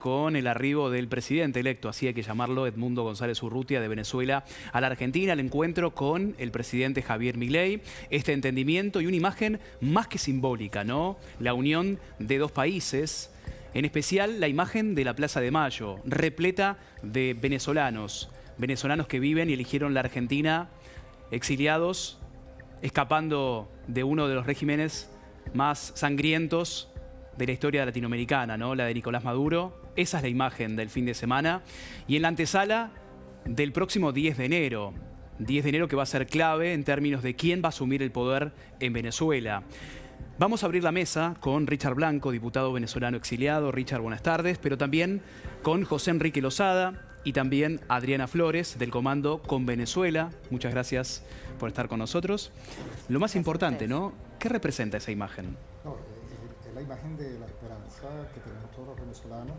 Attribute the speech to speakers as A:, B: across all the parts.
A: Con el arribo del presidente electo, así hay que llamarlo, Edmundo González Urrutia, de Venezuela a la Argentina, el encuentro con el presidente Javier Milei, este entendimiento y una imagen más que simbólica, ¿no? La unión de dos países, en especial la imagen de la Plaza de Mayo, repleta de venezolanos que viven y eligieron la Argentina, exiliados, escapando de uno de los regímenes más sangrientos de la historia latinoamericana, ¿no? La de Nicolás Maduro. Esa es la imagen del fin de semana. Y en la antesala del próximo 10 de enero. 10 de enero que va a ser clave en términos de quién va a asumir el poder en Venezuela. Vamos a abrir la mesa con Richard Blanco, diputado venezolano exiliado. Richard, buenas tardes. Pero también con José Enrique Lozada y también Adriana Flores, del Comando Con Venezuela. Muchas gracias por estar con nosotros. Lo más importante, ¿no? ¿Qué representa esa imagen?
B: No, es la imagen de la esperanza que tenemos todos los venezolanos,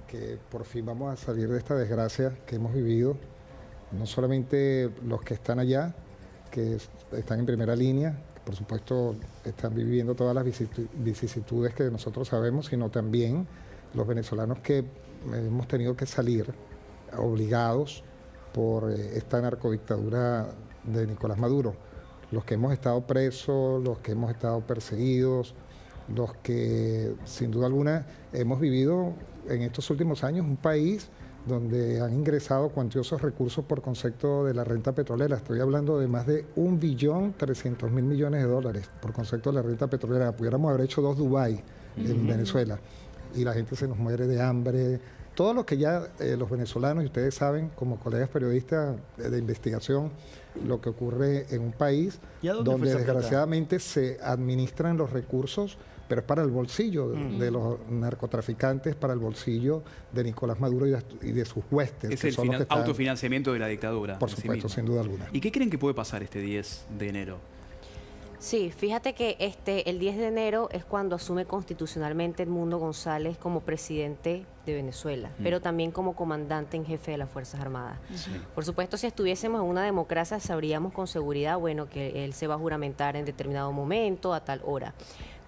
B: que por fin vamos a salir de esta desgracia que hemos vivido, no solamente los que están allá, que están en primera línea, que por supuesto están viviendo todas las vicisitudes que nosotros sabemos, sino también los venezolanos que hemos tenido que salir obligados por esta narcodictadura de Nicolás Maduro. Los que hemos estado presos, los que hemos estado perseguidos, los que sin duda alguna hemos vivido en estos últimos años un país donde han ingresado cuantiosos recursos por concepto de la renta petrolera. Estoy hablando de más de 1.300.000 millones de dólares por concepto de la renta petrolera. Pudiéramos haber hecho 2 Dubái en Venezuela y la gente se nos muere de hambre. Todo lo que ya los venezolanos, y ustedes saben como colegas periodistas de investigación, lo que ocurre en un país donde desgraciadamente se administran los recursos, pero es para el bolsillo de los narcotraficantes, para el bolsillo de Nicolás Maduro y de sus huestes.
A: Es el autofinanciamiento de la dictadura.
B: Por supuesto, sin duda alguna.
A: ¿Y qué creen que puede pasar este 10 de enero?
C: Sí, fíjate que el 10 de enero es cuando asume constitucionalmente Edmundo González como presidente de Venezuela, pero también como comandante en jefe de las Fuerzas Armadas. Sí. Por supuesto, si estuviésemos en una democracia, sabríamos con seguridad, bueno, que él se va a juramentar en determinado momento, a tal hora.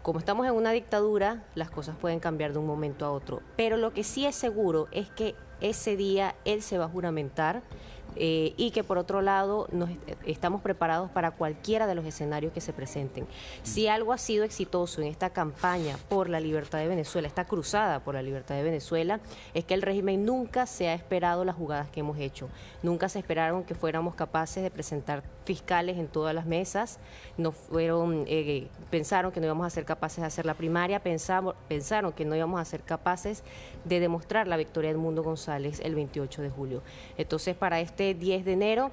C: Como estamos en una dictadura, las cosas pueden cambiar de un momento a otro. Pero lo que sí es seguro es que ese día él se va a juramentar y que por otro lado estamos preparados para cualquiera de los escenarios que se presenten. Si algo ha sido exitoso en esta campaña por la libertad de Venezuela, esta cruzada por la libertad de Venezuela, es que el régimen nunca se ha esperado las jugadas que hemos hecho. Nunca se esperaron que fuéramos capaces de presentar fiscales en todas las mesas, pensaron que no íbamos a ser capaces de hacer la primaria, pensaron que no íbamos a ser capaces de demostrar la victoria de Edmundo González el 28 de julio. Entonces, para este 10 de enero,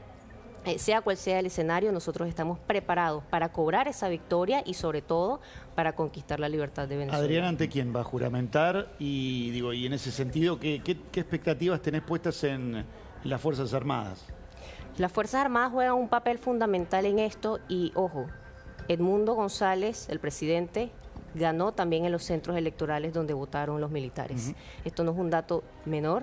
C: sea cual sea el escenario, nosotros estamos preparados para cobrar esa victoria y sobre todo para conquistar la libertad de Venezuela.
D: Adriana, ¿ante quién va a juramentar? Y en ese sentido, ¿qué expectativas tenés puestas en las Fuerzas Armadas?
C: Las Fuerzas Armadas juegan un papel fundamental en esto y, ojo, Edmundo González, el presidente, ganó también en los centros electorales donde votaron los militares. Esto no es un dato menor.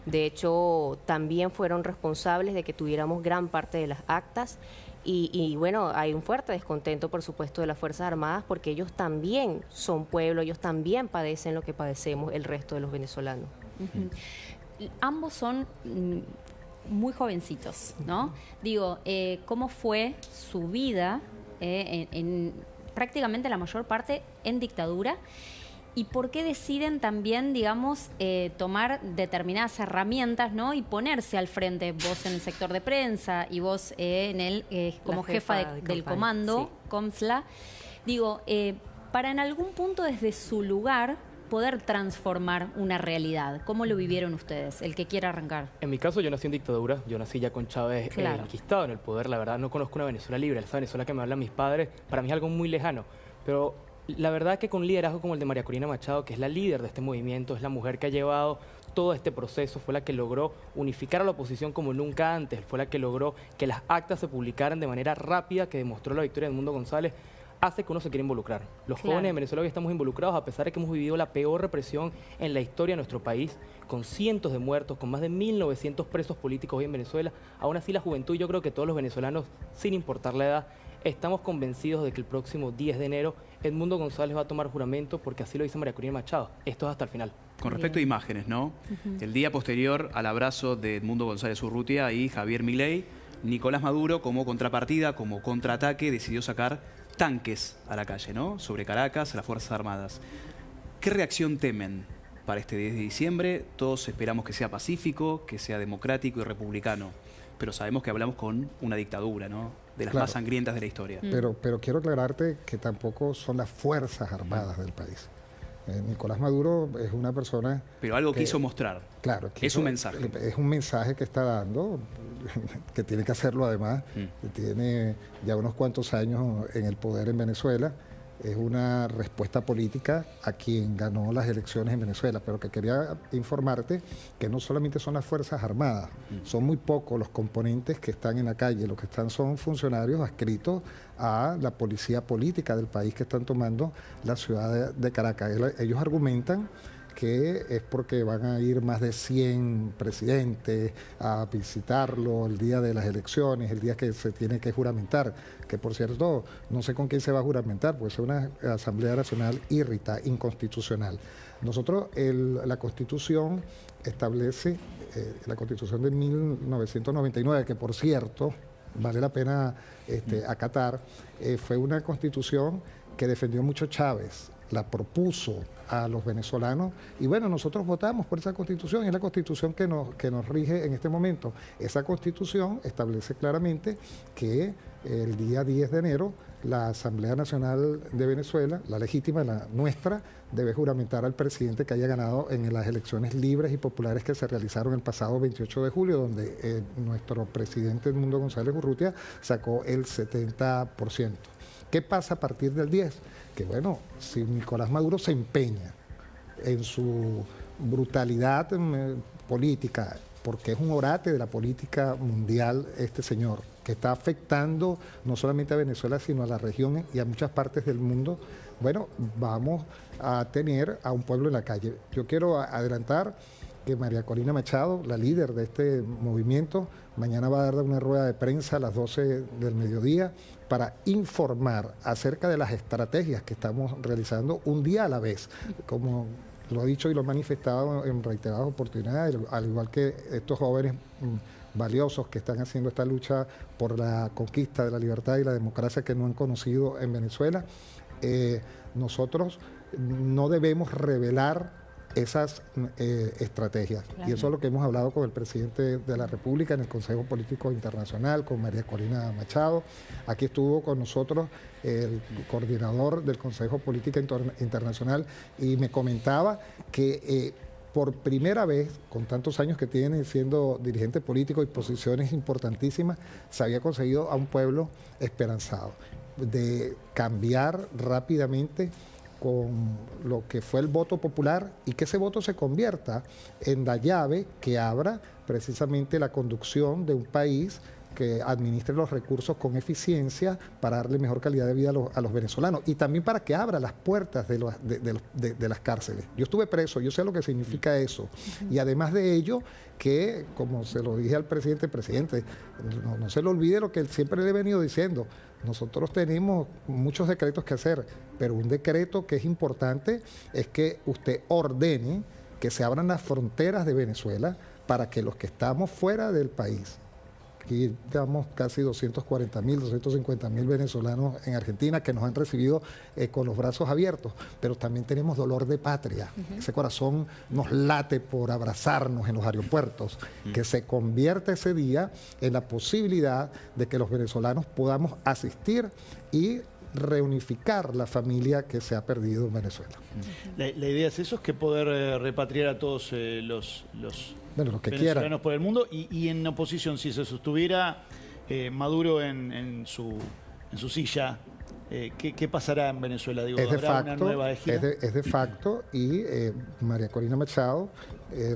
C: De hecho, también fueron responsables de que tuviéramos gran parte de las actas y bueno, hay un fuerte descontento, por supuesto, de las Fuerzas Armadas porque ellos también son pueblo, ellos también padecen lo que padecemos el resto de los venezolanos.
E: Ambos son muy jovencitos, ¿no? Digo, ¿cómo fue su vida en prácticamente la mayor parte en dictadura? ¿Y por qué deciden también, digamos, tomar determinadas herramientas, ¿no? Y ponerse al frente, vos en el sector de prensa y vos como jefa del comando, sí. COMSLA. Digo, para en algún punto desde su lugar poder transformar una realidad. ¿Cómo lo vivieron ustedes? El que quiera arrancar.
F: En mi caso, yo nací en dictadura. Yo nací ya con Chávez enquistado en el poder. La verdad, no conozco una Venezuela libre. Esa Venezuela que me hablan mis padres, para mí es algo muy lejano. Pero la verdad es que con un liderazgo como el de María Corina Machado, que es la líder de este movimiento, es la mujer que ha llevado todo este proceso, fue la que logró unificar a la oposición como nunca antes, fue la que logró que las actas se publicaran de manera rápida, que demostró la victoria de Edmundo González, hace que uno se quiera involucrar. Los jóvenes de Venezuela hoy estamos involucrados, a pesar de que hemos vivido la peor represión en la historia de nuestro país, con cientos de muertos, con más de 1.900 presos políticos hoy en Venezuela. Aún así, la juventud, yo creo que todos los venezolanos, sin importar la edad, estamos convencidos de que el próximo 10 de enero Edmundo González va a tomar juramento porque así lo dice María Corina Machado. Esto es hasta el final.
A: Con respecto a imágenes, ¿no? El día posterior al abrazo de Edmundo González Urrutia y Javier Milei, Nicolás Maduro, como contrapartida, como contraataque, decidió sacar tanques a la calle, ¿no? Sobre Caracas, las Fuerzas Armadas. ¿Qué reacción temen para este 10 de diciembre? Todos esperamos que sea pacífico, que sea democrático y republicano, pero sabemos que hablamos con una dictadura, ¿no? De las más sangrientas de la historia.
B: Pero quiero aclararte que tampoco son las Fuerzas Armadas del país. Nicolás Maduro es una persona...
A: Pero algo quiso mostrar.
B: Claro.
A: Es un mensaje.
B: Es un mensaje que está dando, que tiene que hacerlo además. Que tiene ya unos cuantos años en el poder en Venezuela. Es una respuesta política a quien ganó las elecciones en Venezuela, pero que quería informarte que no solamente son las Fuerzas Armadas, son muy pocos los componentes que están en la calle, los que están son funcionarios adscritos a la policía política del país que están tomando la ciudad de Caracas. Ellos argumentan que es porque van a ir más de 100 presidentes a visitarlo el día de las elecciones, el día que se tiene que juramentar, que por cierto, no sé con quién se va a juramentar, pues es una Asamblea Nacional inconstitucional. Nosotros, la Constitución establece, la Constitución de 1999, que por cierto, vale la pena acatar, fue una Constitución que defendió mucho Chávez, la propuso a los venezolanos y bueno, nosotros votamos por esa Constitución y es la Constitución que nos rige en este momento. Esa Constitución establece claramente que el día 10 de enero la Asamblea Nacional de Venezuela, la legítima, la nuestra, debe juramentar al presidente que haya ganado en las elecciones libres y populares que se realizaron el pasado 28 de julio, donde nuestro presidente Edmundo González Urrutia sacó el 70%. ¿Qué pasa a partir del 10? Que bueno, si Nicolás Maduro se empeña en su brutalidad política, porque es un orate de la política mundial este señor, que está afectando no solamente a Venezuela, sino a la región y a muchas partes del mundo, bueno, vamos a tener a un pueblo en la calle. Yo quiero adelantar que María Corina Machado, la líder de este movimiento, mañana va a dar una rueda de prensa a las 12 del mediodía para informar acerca de las estrategias que estamos realizando un día a la vez, como lo ha dicho y lo ha manifestado en reiteradas oportunidades, al igual que estos jóvenes valiosos que están haciendo esta lucha por la conquista de la libertad y la democracia que no han conocido en Venezuela. Nosotros no debemos revelar esas estrategias. Claro. Y eso es lo que hemos hablado con el presidente de la República en el Consejo Político Internacional, con María Corina Machado. Aquí estuvo con nosotros el coordinador del Consejo Político Internacional y me comentaba que por primera vez, con tantos años que tiene siendo dirigente político y posiciones importantísimas, se había conseguido a un pueblo esperanzado, de cambiar rápidamente con lo que fue el voto popular y que ese voto se convierta en la llave que abra precisamente la conducción de un país que administre los recursos con eficiencia para darle mejor calidad de vida a los venezolanos y también para que abra las puertas de las cárceles. Yo estuve preso, yo sé lo que significa eso. Y además de ello, que como se lo dije al presidente, no se le olvide lo que él siempre le he venido diciendo. Nosotros tenemos muchos decretos que hacer, pero un decreto que es importante es que usted ordene que se abran las fronteras de Venezuela para que los que estamos fuera del país, aquí estamos casi 240.000, 250.000 venezolanos en Argentina que nos han recibido con los brazos abiertos, pero también tenemos dolor de patria. Ese corazón nos late por abrazarnos en los aeropuertos, que se convierta ese día en la posibilidad de que los venezolanos podamos asistir y reunificar la familia que se ha perdido en Venezuela.
D: La idea es eso, es que poder repatriar a todos los
B: que
D: venezolanos
B: quieran
D: por el mundo y en oposición, si se sostuviera Maduro en su silla, ¿qué pasará en Venezuela? Digo,
B: es de
D: ¿habrá
B: facto,
D: una nueva ejida?
B: es de facto y María Corina Machado,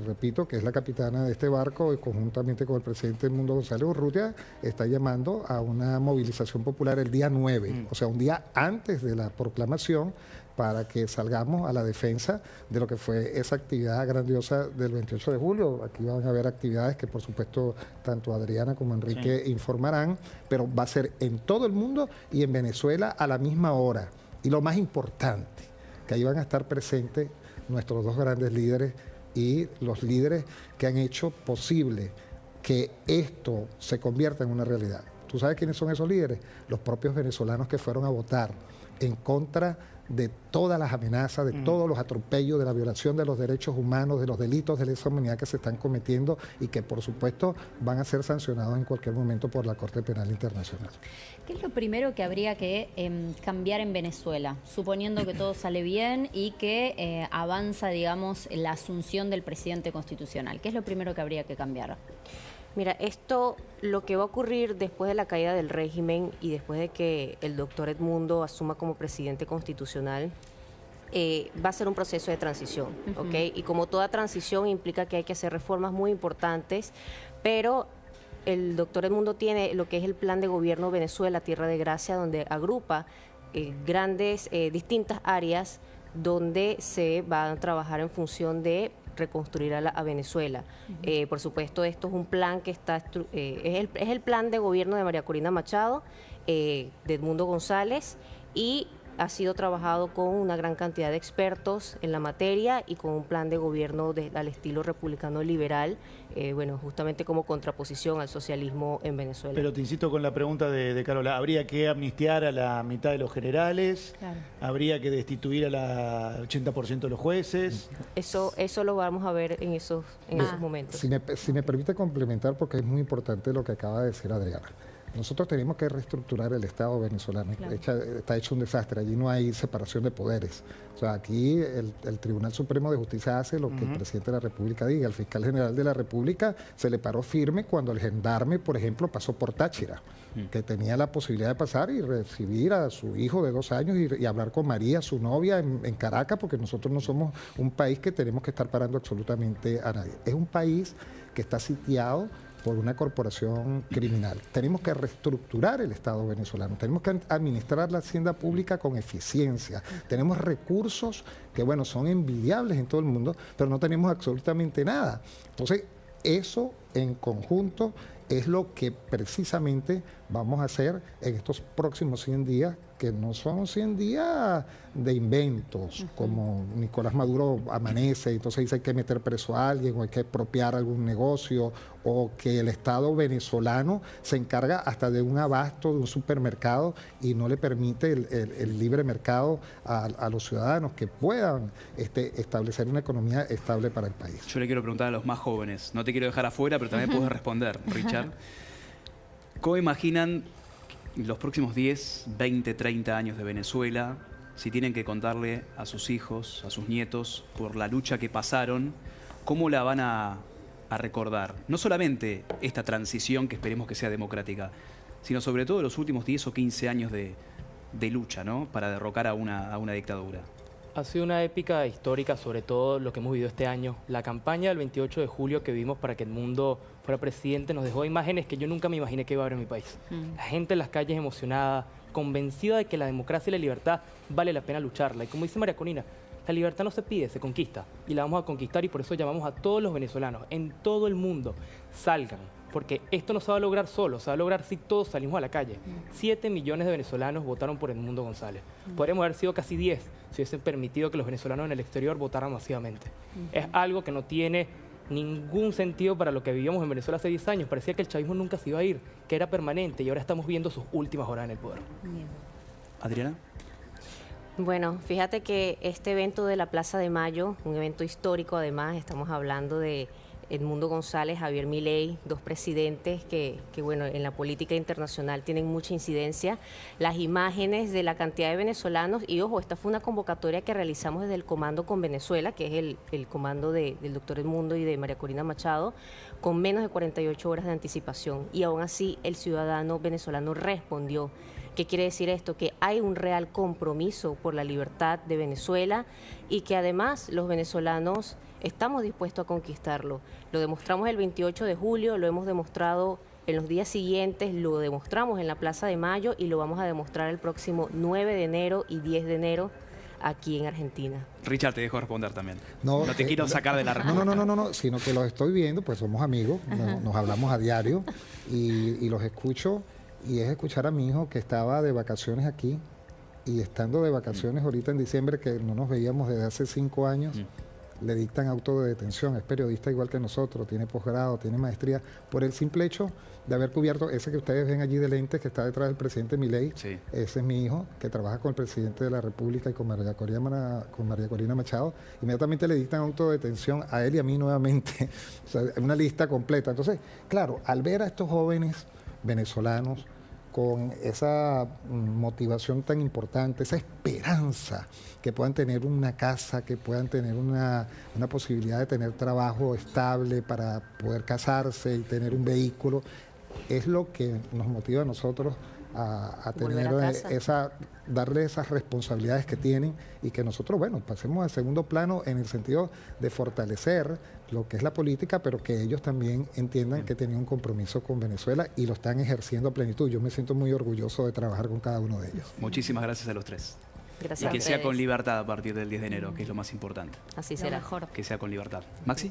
B: repito, que es la capitana de este barco y conjuntamente con el presidente Edmundo González Urrutia, está llamando a una movilización popular el día 9, o sea, un día antes de la proclamación, para que salgamos a la defensa de lo que fue esa actividad grandiosa del 28 de julio. Aquí van a haber actividades que por supuesto tanto Adriana como Enrique informarán, pero va a ser en todo el mundo y en Venezuela a la misma hora. Y lo más importante, que ahí van a estar presentes nuestros dos grandes líderes y los líderes que han hecho posible que esto se convierta en una realidad. ¿Tú sabes quiénes son esos líderes? Los propios venezolanos que fueron a votar en contra de todas las amenazas, de todos los atropellos, de la violación de los derechos humanos, de los delitos de lesa humanidad que se están cometiendo y que por supuesto van a ser sancionados en cualquier momento por la Corte Penal Internacional.
E: ¿Qué es lo primero que habría que cambiar en Venezuela, suponiendo que todo sale bien y que avanza, digamos, la asunción del presidente constitucional? ¿Qué es lo primero que habría que cambiar?
C: Mira, esto, lo que va a ocurrir después de la caída del régimen y después de que el doctor Edmundo asuma como presidente constitucional, va a ser un proceso de transición, ¿ok? Y como toda transición implica que hay que hacer reformas muy importantes, pero el doctor Edmundo tiene lo que es el Plan de Gobierno Venezuela, Tierra de Gracia, donde agrupa distintas áreas donde se va a trabajar en función de reconstruir a Venezuela. Por supuesto, esto es un plan que está es el plan de gobierno de María Corina Machado, de Edmundo González, y ha sido trabajado con una gran cantidad de expertos en la materia y con un plan de gobierno al estilo republicano liberal, bueno, justamente como contraposición al socialismo en Venezuela.
D: Pero te insisto con la pregunta de Carola, ¿habría que amnistiar a la mitad de los generales? Claro. ¿Habría que destituir al 80% de los jueces?
C: Eso lo vamos a ver en esos momentos.
B: Si me permite complementar, porque es muy importante lo que acaba de decir Adriana. Nosotros tenemos que reestructurar el Estado venezolano. Claro. Está hecho un desastre, allí no hay separación de poderes. O sea, aquí el Tribunal Supremo de Justicia hace lo que el presidente de la República diga. El fiscal general de la República se le paró firme cuando el gendarme, por ejemplo, pasó por Táchira, que tenía la posibilidad de pasar y recibir a su hijo de 2 años y hablar con María, su novia, en Caracas, porque nosotros no somos un país que tenemos que estar parando absolutamente a nadie. Es un país que está sitiado por una corporación criminal. Tenemos que reestructurar el Estado venezolano, tenemos que administrar la hacienda pública con eficiencia. Tenemos recursos que, bueno, son envidiables en todo el mundo, pero no tenemos absolutamente nada. Entonces, eso en conjunto es lo que precisamente vamos a hacer en estos próximos 100 días, que no son 100 días de inventos, como Nicolás Maduro amanece, entonces dice hay que meter preso a alguien, o hay que expropiar algún negocio, o que el Estado venezolano se encarga hasta de un abasto, de un supermercado, y no le permite el libre mercado a los ciudadanos que puedan establecer una economía estable para el país.
A: Yo le quiero preguntar a los más jóvenes, no te quiero dejar afuera, pero también puedes responder, Richard. ¿Cómo imaginan los próximos 10, 20, 30 años de Venezuela, si tienen que contarle a sus hijos, a sus nietos, por la lucha que pasaron, cómo la van a recordar? No solamente esta transición, que esperemos que sea democrática, sino sobre todo los últimos 10 o 15 años de lucha, ¿no?, para derrocar a una dictadura.
F: Ha sido una épica histórica, sobre todo lo que hemos vivido este año. La campaña del 28 de julio que vimos para que Edmundo fuera presidente nos dejó imágenes que yo nunca me imaginé que iba a haber en mi país. La gente en las calles emocionada, convencida de que la democracia y la libertad vale la pena lucharla. Y como dice María Corina, la libertad no se pide, se conquista. Y la vamos a conquistar, y por eso llamamos a todos los venezolanos en todo el mundo, salgan. Porque esto no se va a lograr solo, se va a lograr si todos salimos a la calle. 7 millones de venezolanos votaron por Edmundo González. Podríamos haber sido casi 10 si hubiesen permitido que los venezolanos en el exterior votaran masivamente. Es algo que no tiene ningún sentido para lo que vivíamos en Venezuela hace 10 años. Parecía que el chavismo nunca se iba a ir, que era permanente, y ahora estamos viendo sus últimas horas en el poder.
A: Adriana.
C: Bueno, fíjate que este evento de la Plaza de Mayo, un evento histórico además, estamos hablando de Edmundo González, Javier Milei, dos presidentes que bueno, en la política internacional tienen mucha incidencia. Las imágenes de la cantidad de venezolanos, y ojo, esta fue una convocatoria que realizamos desde el Comando con Venezuela, que es el comando del doctor Edmundo y de María Corina Machado, con menos de 48 horas de anticipación, y aún así el ciudadano venezolano respondió. ¿Qué quiere decir esto? Que hay un real compromiso por la libertad de Venezuela, y que además los venezolanos estamos dispuestos a conquistarlo. Lo demostramos el 28 de julio, lo hemos demostrado en los días siguientes, lo demostramos en la Plaza de Mayo, y lo vamos a demostrar el próximo 9 de enero y 10 de enero aquí en Argentina.
A: Richard, te dejo responder también.
B: No,
A: No te quiero sacar de la respuesta.
B: No, sino que los estoy viendo, pues somos amigos, nos hablamos a diario y los escucho, y es escuchar a mi hijo que estaba de vacaciones aquí, y estando de vacaciones ahorita en diciembre, que no nos veíamos desde hace 5 años, le dictan auto de detención. Es periodista igual que nosotros, tiene posgrado, tiene maestría, por el simple hecho de haber cubierto ese que ustedes ven allí de lentes que está detrás del presidente Milei. Sí. Ese es mi hijo, que trabaja con el presidente de la República y con María Corina Machado. Inmediatamente le dictan auto de detención a él y a mí nuevamente. O sea, una lista completa. Entonces, claro, al ver a estos jóvenes venezolanos con esa motivación tan importante, esa esperanza que puedan tener una casa, que puedan tener una posibilidad de tener trabajo estable para poder casarse y tener un vehículo, es lo que nos motiva a nosotros a tener darle esas responsabilidades que tienen, y que nosotros, bueno, pasemos al segundo plano en el sentido de fortalecer lo que es la política, pero que ellos también entiendan que tenían un compromiso con Venezuela y lo están ejerciendo a plenitud. Yo me siento muy orgulloso de trabajar con cada uno de ellos.
A: Muchísimas gracias a los tres.
C: Gracias.
A: Y que sea con libertad a partir del 10 de enero, que es lo más importante.
C: Así será.
A: Que sea con libertad. Maxi.